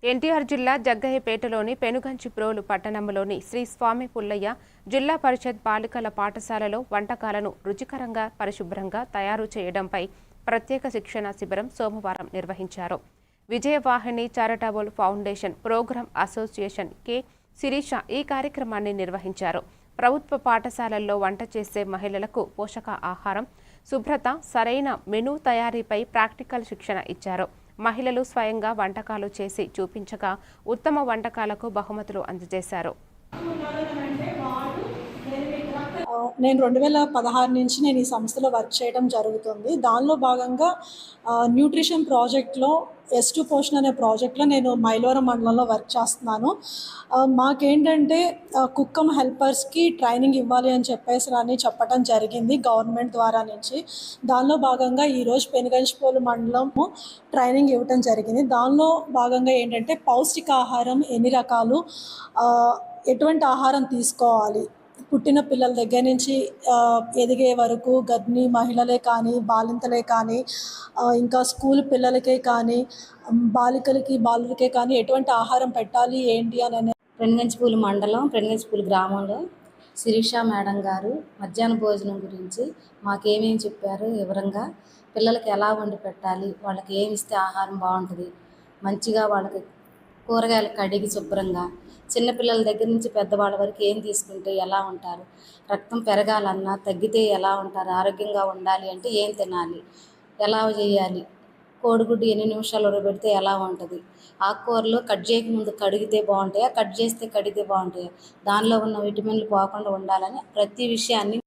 ఎన్టీఆర్ జిల్లా జగ్గయ్యపేటలోని పెనుగంచిప్రోలు పట్టణంలోని శ్రీ స్వామి పుల్లయ్య జిల్లా పరిషత్ బాలికల పాఠశాలలో వంటకాలను రుచికరంగా పరిశుభ్రంగా తయారు చేయడంపై ప్రత్యేక శిక్షణ శిబిరం సోమవారం నిర్వహించారు. Vijayavahini charitable foundation program association K Sirisha ఈ కార్యక్రమాన్ని నిర్వహించారు. ప్రభుత్వ పాఠశాలల్లో వంట చేసే మహిళలకు పోషక ఆహారం, శుభ్రత, సరైన మెనూ తయారీపై ప్రాక్టికల్ శిక్షణ ఇచ్చారు. మహిళలు స్వయంగా వంటకాలు చేసి చూపించగా ఉత్తమ వంటకాలకు బహుమతులు అందజేశారు. నేను 2016 నుంచి నేను ఈ సంస్థలో వర్క్ చేయడం జరుగుతుంది. దానిలో భాగంగా న్యూట్రిషన్ ప్రాజెక్ట్లో S2 పోషన్ అనే ప్రాజెక్ట్లో నేను మైలవరం మండలంలో వర్క్ చేస్తున్నాను. మాకేంటంటే కుక్కమ్ హెల్పర్స్కి ట్రైనింగ్ ఇవ్వాలి అని చెప్పడం జరిగింది గవర్నమెంట్ ద్వారా నుంచి. దానిలో భాగంగా ఈరోజు పెనుగంచిప్రోలు మండలము ట్రైనింగ్ ఇవ్వటం జరిగింది. దానిలో భాగంగా ఏంటంటే పౌష్టికాహారం ఎన్ని రకాలు, ఎటువంటి ఆహారం తీసుకోవాలి, పుట్టిన పిల్లల దగ్గర నుంచి ఎదిగే వరకు గర్భిణీ మహిళలే కానీ, బాలింతలే కానీ, ఇంకా స్కూల్ పిల్లలకే కానీ, బాలులకే కానీ ఎటువంటి ఆహారం పెట్టాలి ఏంటి అని పెనుగంచిప్రోలు మండలం పెనుగంచిప్రోలు గ్రామంలో శిరీష మేడం గారు మధ్యాహ్న భోజనం గురించి మాకేమేమి చెప్పారు. వివరంగా పిల్లలకి ఎలా వండి పెట్టాలి, వాళ్ళకి ఏమి ఇస్తే ఆహారం బాగుంటుంది, మంచిగా వాళ్ళకి కూరగాయలు కడిగి శుభ్రంగా, చిన్నపిల్లల దగ్గర నుంచి పెద్దవాళ్ళ వరకు ఏం తీసుకుంటే ఎలా ఉంటారు, రక్తం పెరగాలన్నా తగ్గితే ఎలా ఉంటారు, ఆరోగ్యంగా ఉండాలి అంటే ఏం తినాలి, ఎలా చేయాలి, కోడిగుడ్డు ఎన్ని నిమిషాలు ఉడకబెడితే ఎలా ఉంటుంది, ఆకుకూరలు కట్ చేయకముందు కడిగితే బాగుంటాయా, కట్ చేస్తే కడిగితే బాగుంటాయా, దానిలో ఉన్న విటమిన్లు పోకుండా ఉండాలని ప్రతి విషయాన్ని